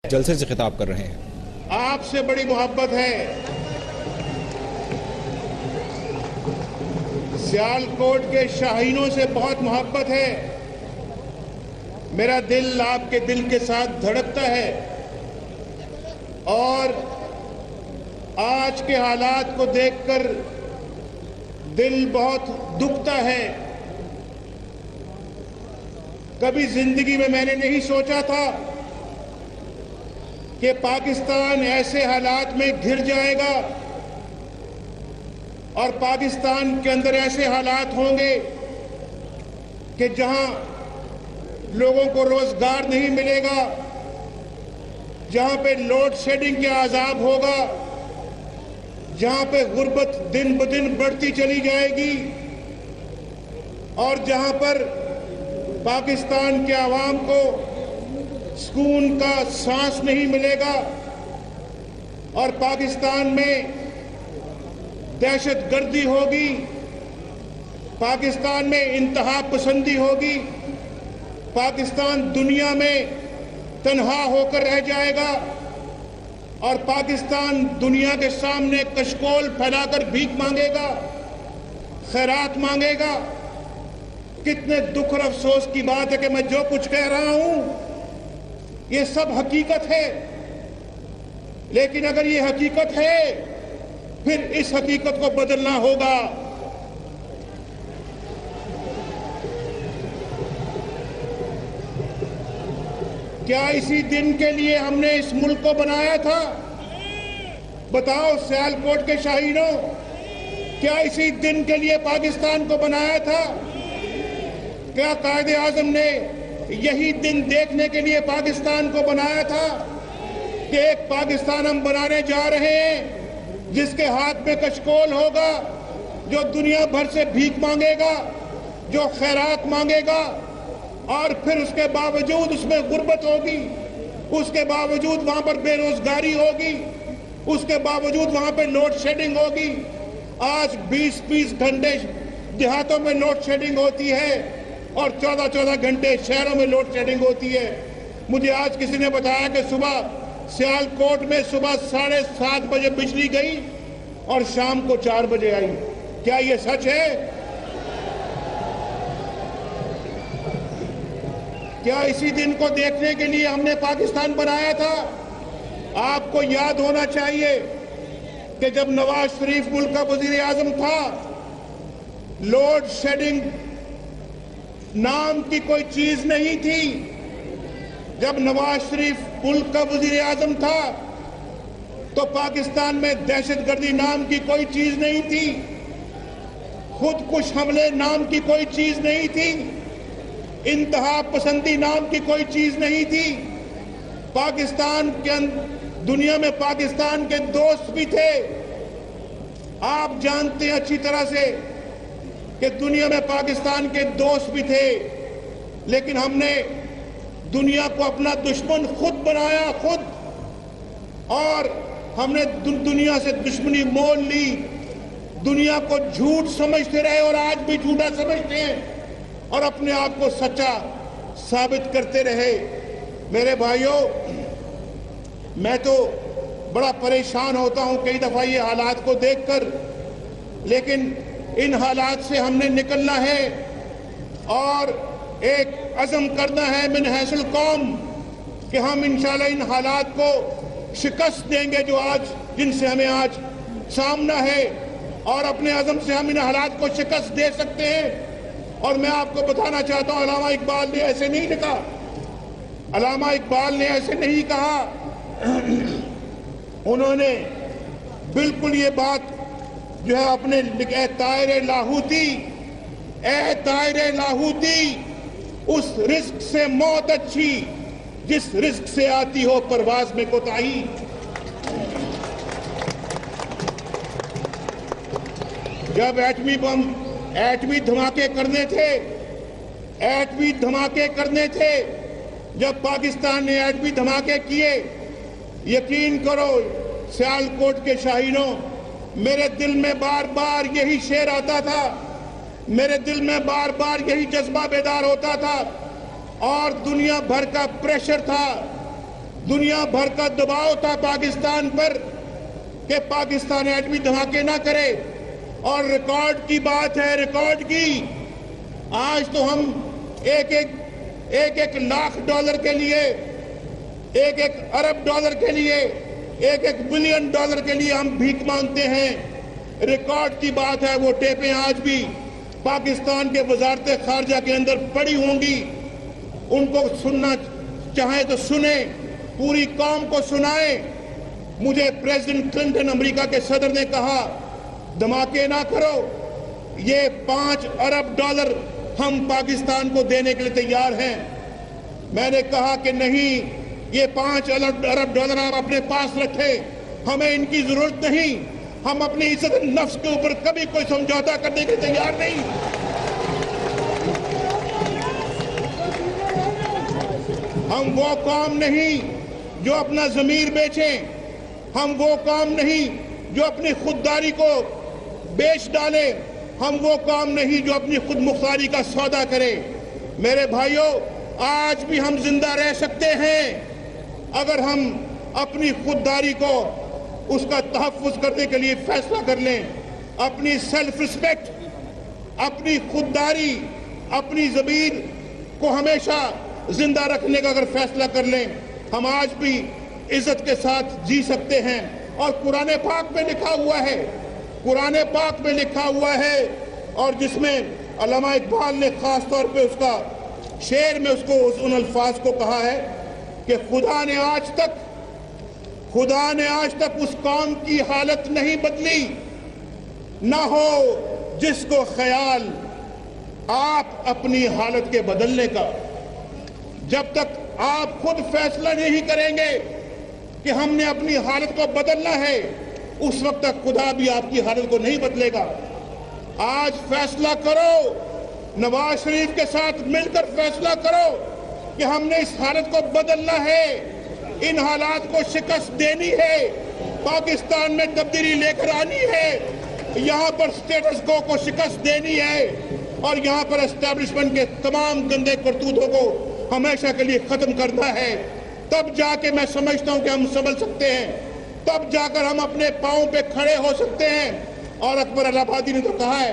جلسے سے خطاب کر رہے ہیں۔ آپ سے بڑی محبت ہے، سیالکوٹ کے شاہینوں سے بہت محبت ہے، میرا دل آپ کے دل کے ساتھ دھڑکتا ہے اور آج کے حالات کو دیکھ کر دل بہت دکھتا ہے۔ کبھی زندگی میں نے نہیں سوچا تھا کہ پاکستان ایسے حالات میں گھر جائے گا اور پاکستان کے اندر ایسے حالات ہوں گے کہ جہاں لوگوں کو روزگار نہیں ملے گا، جہاں پہ لوڈ شیڈنگ کا عذاب ہوگا، جہاں پہ غربت دن بدن بڑھتی چلی جائے گی اور جہاں پر پاکستان کے عوام کو سکون کا سانس نہیں ملے گا اور پاکستان میں دہشت گردی ہوگی، پاکستان میں انتہا پسندی ہوگی، پاکستان دنیا میں تنہا ہو کر رہ جائے گا اور پاکستان دنیا کے سامنے کشکول پھیلا کر بھیک مانگے گا، خیرات مانگے گا۔ کتنے دکھ اور افسوس کی بات ہے کہ میں جو کچھ کہہ رہا ہوں یہ سب حقیقت ہے، لیکن اگر یہ حقیقت ہے پھر اس حقیقت کو بدلنا ہوگا۔ کیا اسی دن کے لیے ہم نے اس ملک کو بنایا تھا؟ بتاؤ سیالکوٹ کے شاہینوں، کیا اسی دن کے لیے پاکستان کو بنایا تھا؟ کیا قائد اعظم نے یہی دن دیکھنے کے لیے پاکستان کو بنایا تھا کہ ایک پاکستان ہم بنانے جا رہے ہیں جس کے ہاتھ میں کشکول ہوگا، جو دنیا بھر سے بھیک مانگے گا، جو خیرات مانگے گا اور پھر اس کے باوجود اس میں غربت ہوگی، اس کے باوجود وہاں پر بے روزگاری ہوگی، اس کے باوجود وہاں پہ لوڈ شیڈنگ ہوگی۔ آج 20 گھنٹے دیہاتوں میں لوڈ شیڈنگ ہوتی ہے اور 14 گھنٹے شہروں میں لوڈ شیڈنگ ہوتی ہے۔ مجھے آج کسی نے بتایا کہ صبح سیالکوٹ میں صبح 7:30 بجے بجلی گئی اور شام کو 4 بجے آئی۔ کیا یہ سچ ہے؟ کیا اسی دن کو دیکھنے کے لیے ہم نے پاکستان بنایا تھا؟ آپ کو یاد ہونا چاہیے کہ جب نواز شریف ملک کا وزیر اعظم تھا، لوڈ شیڈنگ نام کی کوئی چیز نہیں تھی۔ جب نواز شریف ملک کا وزیر اعظم تھا تو پاکستان میں دہشت گردی نام کی کوئی چیز نہیں تھی، خود کش حملے نام کی کوئی چیز نہیں تھی، انتہا پسندی نام کی کوئی چیز نہیں تھی۔ پاکستان کے دنیا میں پاکستان کے دوست بھی تھے۔ آپ جانتے ہیں اچھی طرح سے کہ دنیا میں پاکستان کے دوست بھی تھے، لیکن ہم نے دنیا کو اپنا دشمن خود بنایا، خود، اور ہم نے دنیا سے دشمنی مول لی، دنیا کو جھوٹ سمجھتے رہے اور آج بھی جھوٹا سمجھتے ہیں اور اپنے آپ کو سچا ثابت کرتے رہے۔ میرے بھائیوں، میں تو بڑا پریشان ہوتا ہوں کئی دفعہ یہ حالات کو دیکھ کر، لیکن ان حالات سے ہم نے نکلنا ہے اور ایک عزم کرنا ہے من حیث القوم کہ ہم انشاءاللہ ان حالات کو شکست دیں گے جو آج جن سے ہمیں آج سامنا ہے، اور اپنے عزم سے ہم ان حالات کو شکست دے سکتے ہیں۔ اور میں آپ کو بتانا چاہتا ہوں، علامہ اقبال نے ایسے نہیں لکھا، علامہ اقبال نے ایسے نہیں کہا، انہوں نے بالکل یہ بات جو ہے اپنے اے طائر لاہوتی، اے طائر لاہوتی، اس رزق سے موت اچھی جس رزق سے آتی ہو پرواز میں کوتاہی۔ جب ایٹمی دھماکے کرنے تھے، جب پاکستان نے ایٹمی دھماکے کیے، یقین کرو سیالکوٹ کے شاہینوں، میرے دل میں بار بار یہی شعر آتا تھا، میرے دل میں بار بار یہی جذبہ بیدار ہوتا تھا اور دنیا بھر کا پریشر تھا، दुनिया भर का दबाव था पाकिस्तान पर कि पाकिस्तान एटमी धमाके ना करे, और रिकॉर्ड की बात है, रिकॉर्ड की। आज तो हम एक लाख डॉलर के लिए, एक अरब डॉलर के लिए, एक बिलियन डॉलर के लिए हम भीख मांगते हैं। रिकॉर्ड की बात है, वो टेपें आज भी पाकिस्तान के वजारत खारजा के अंदर पड़ी होंगी। उनको सुनना चाहे तो सुने, पूरी कौम को सुनाए। मुझे प्रेसिडेंट क्लिंटन अमेरिका के सदर ने कहा, धमाके ना करो, ये 5 अरब डॉलर हम पाकिस्तान को देने के लिए तैयार हैं। मैंने कहा कि नहीं, ये 5 अरब डॉलर आप अपने पास रखें, हमें इनकी जरूरत नहीं। हम अपनी इज्जत नफ्स के ऊपर कभी कोई समझौता करने के लिए तैयार नहीं। हम वो कौम नहीं जो अपना ज़मीर बेचें, हम वो कौम नहीं जो अपनी खुददारी को बेच डाले, हम वो कौम नहीं जो अपनी खुद मुख्तारी का सौदा करे। मेरे भाइयों, आज भी हम जिंदा रह सकते हैं अगर हम अपनी खुददारी को, उसका तहफ़्फ़ुज़ करने के लिए फैसला कर लें। अपनी सेल्फ रिस्पेक्ट, अपनी खुददारी, अपनी ज़मीर को हमेशा जिंदा रखने का अगर फैसला कर लें, हम आज भी इज्जत के साथ जी सकते हैं। और कुरान पाक में लिखा हुआ है, कुरान पाक में लिखा हुआ है, और जिसमें अल्लामा इकबाल ने खास तौर पे उसका शेर में उसको उन अल्फाज को कहा है कि खुदा ने आज तक उस कौम की हालत नहीं बदली, ना हो जिसको ख्याल आप अपनी हालत के बदलने का। जब तक आप खुद फैसला नहीं करेंगे कि हमने अपनी हालत को बदलना है, उस वक्त तक खुदा भी आपकी हालत को नहीं बदलेगा। आज फैसला करो, नवाज शरीफ के साथ मिलकर फैसला करो कि हमने इस हालत को बदलना है, इन हालात को शिकस्त देनी है, पाकिस्तान में तब्दीली लेकर आनी है, यहाँ पर स्टेटस को शिकस्त देनी है, और यहाँ पर एस्टेब्लिशमेंट के तमाम गंदे करतूतों को हमेशा के लिए खत्म करना है। तब जाके मैं समझता हूँ कि हम संभल सकते हैं, तब जाकर हम अपने पाँव पे खड़े हो सकते हैं। और अकबर इलाहाबादी ने तो कहा है,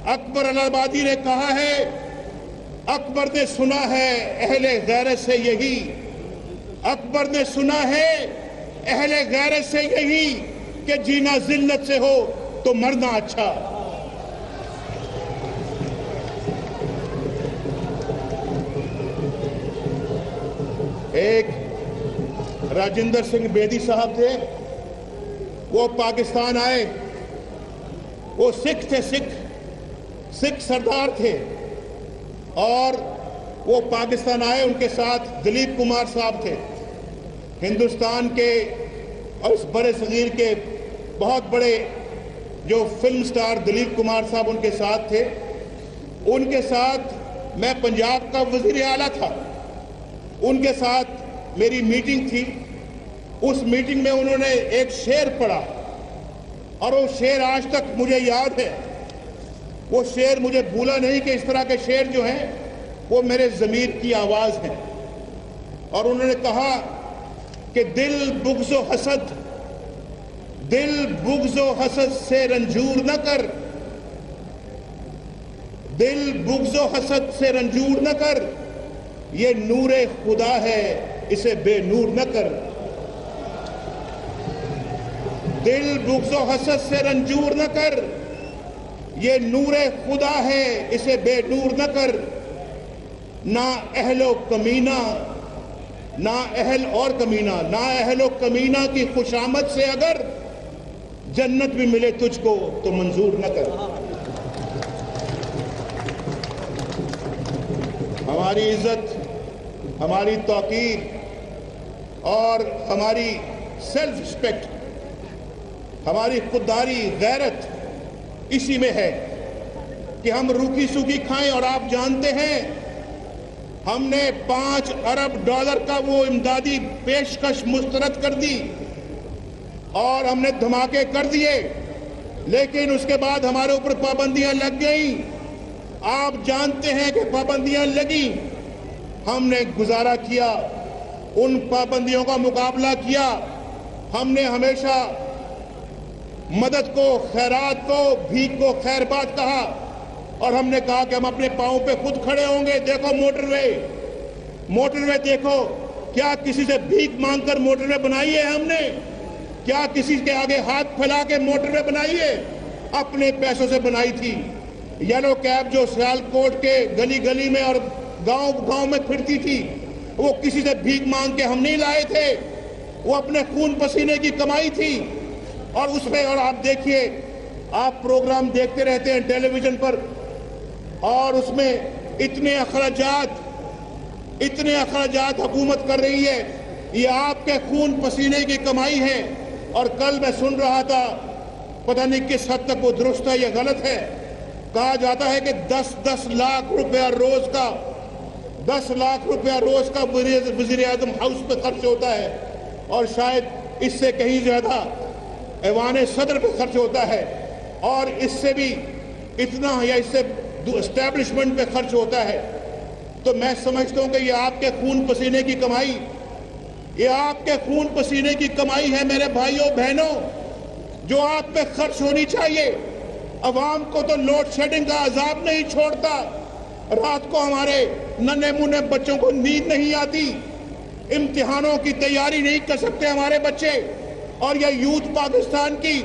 अकबर इलाहाबादी ने कहा है, अकबर ने सुना है अहले गैरत से यही, अकबर ने सुना है अहले गैरत से यही कि जीना जिल्लत से हो तो मरना अच्छा। एक राजेंद्र सिंह बेदी साहब थे, वो पाकिस्तान आए, वो सिख थे, सिख सरदार थे, और वो पाकिस्तान आए, उनके साथ दिलीप कुमार साहब थे, हिंदुस्तान के और इस बड़े सगीर के बहुत बड़े जो फिल्म स्टार दिलीप कुमार साहब उनके साथ थे। उनके साथ मैं पंजाब का वजीर आला था, उनके साथ मेरी मीटिंग थी। उस मीटिंग में उन्होंने एक शेर पढ़ा, और वो शेर आज तक मुझे याद है। वो शेर मुझे भूला नहीं कि इस तरह के शेर जो हैं वो मेरे ज़मीर की आवाज़ है। और उन्होंने कहा कि दिल बुग़्ज़ो हसद से रंजूर न कर, दिल बुग़्ज़ो हसद से रंजूर न कर, ये नूरे खुदा है इसे बेनूर न कर। दिल बुग़्ज़ो हसद से रंजूर न कर, ये नूरे खुदा है इसे बेनूर न कर। ना अहलो कमीना, ना अहल और कमीना, ना अहलो कमीना की खुशामद से अगर जन्नत भी मिले तुझको तो मंजूर न कर। हमारी इज्जत, हमारी तौकीर और हमारी सेल्फ रिस्पेक्ट, हमारी खुददारी, गैरत इसी में है कि हम रूखी सूखी खाएं। और आप जानते हैं, हमने 5 अरब डॉलर का वो इमदादी पेशकश मुस्तरद कर दी और हमने धमाके कर दिए, लेकिन उसके बाद हमारे ऊपर पाबंदियां लग गई। आप जानते हैं कि पाबंदियां लगी, हमने गुजारा किया, उन पाबंदियों का मुकाबला किया। हमने हमेशा मदद को, खैरात को, भीख को खैरबात कहा और हमने कहा कि हम अपने पांव पे खुद खड़े होंगे। देखो मोटरवे देखो, क्या किसी से भीख मांगकर मोटरवे बनाई है हमने? क्या किसी के आगे हाथ फैला के मोटरवे बनाई है? अपने पैसों से बनाई थी। येलो कैब जो सियालकोट के गली गली में और गांव में फिरती थी, वो किसी से भीख मांग के हम नहीं लाए थे, वो अपने खून पसीने की कमाई थी। और उसमें, और आप देखिए, आप प्रोग्राम देखते रहते हैं टेलीविजन पर, और उसमें इतने अखराजात हुकूमत कर रही है, ये आपके खून पसीने की कमाई है। और कल मैं सुन रहा था, पता नहीं किस हद तक वो दुरुस्त है या गलत है, कहा जाता है कि 10-10 लाख रुपया रोज का, 10 लाख रुपया रोज का वजीर आजम हाउस पे खर्च होता है, और शायद इससे कहीं ज्यादा ऐवान सदर पे खर्च होता है, और इससे भी इतना या इससे एस्टैब्लिशमेंट पे खर्च होता है। तो मैं समझता हूं कि ये आपके खून पसीने की कमाई, ये आपके खून पसीने की कमाई है मेरे भाइयों बहनों, जो आप पे खर्च होनी चाहिए। अवाम को तो लोड शेडिंग का अजाब नहीं छोड़ता, रात को हमारे नन्हे मुन्ने बच्चों को नींद नहीं आती, इम्तिहानों की तैयारी नहीं कर सकते हमारे बच्चे। और ये यूथ पाकिस्तान की,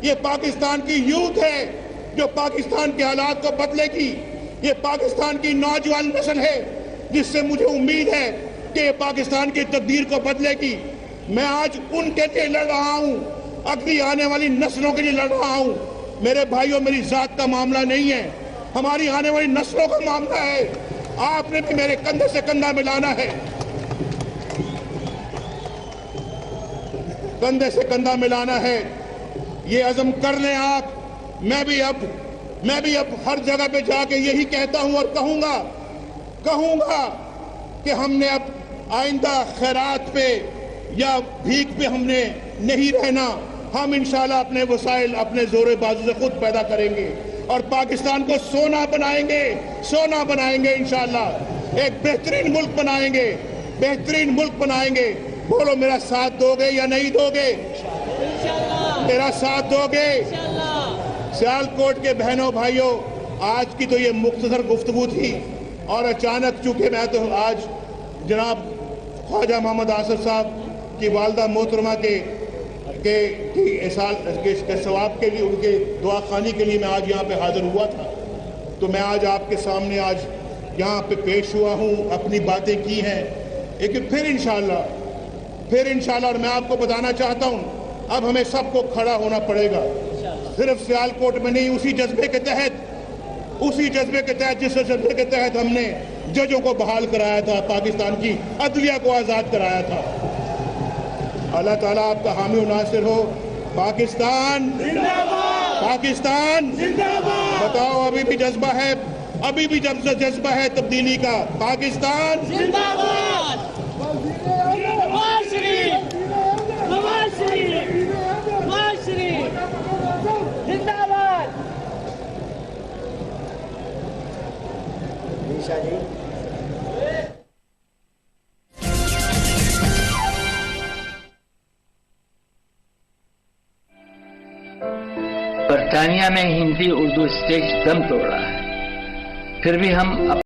ये पाकिस्तान की यूथ है जो पाकिस्तान के हालात को बदलेगी। ये पाकिस्तान की नौजवान नस्ल है जिससे मुझे उम्मीद है कि ये पाकिस्तान की तकदीर को बदलेगी। मैं आज उनके लिए लड़ रहा हूं, अगली आने वाली नस्लों के लिए लड़ रहा हूं। मेरे भाइयों, मेरी जात का मामला नहीं है, हमारी आने वाली नस्लों का मामला है। आपने भी मेरे कंधे से कंधा मिलाना है, कंधे से कंधा मिलाना है। ये अज़म कर लें आप। मैं भी अब हर जगह पे जाके यही कहता हूं और कहूंगा कि हमने अब आइंदा खैरात पे या भीख पे हमने नहीं रहना। हम इंशाल्लाह अपने वसाइल अपने जोरे बाजू से खुद पैदा करेंगे और पाकिस्तान को सोना बनाएंगे इंशाल्लाह। एक बेहतरीन मुल्क बनाएंगे। बोलो, मेरा साथ दोगे या नहीं दोगे? मेरा साथ दोगे? सियालकोट के बहनों भाइयों, आज की तो ये मुख्तसर गुफ्तगू थी, और अचानक चूंकि मैं तो आज जनाब ख्वाजा मोहम्मद आसिफ साहब की वालदा मोहतरमा के सवाब के लिए, उनके दुआ खानी के लिए मैं आज यहाँ पे हाजिर हुआ था। तो मैं आज आपके सामने आज यहाँ पे पेश हुआ हूँ, अपनी बातें की हैं, लेकिन फिर इंशाल्लाह और मैं आपको बताना चाहता हूँ, अब हमें सबको खड़ा होना पड़ेगा। सिर्फ सियालकोट में नहीं, उसी जज्बे के तहत जिस जज्बे के तहत हमने जजों को बहाल कराया था, पाकिस्तान की अदलिया को आज़ाद कराया था। अल्लाह ताला आपका हामी और नासिर हो। पाकिस्तान जिंदाबाद। बताओ, अभी भी जज्बा है तब्दीली का। पाकिस्तान जिंदाबाद। बरतानिया में हिंदी उर्दू स्टेज दम तोड़ रहा है, फिर भी हम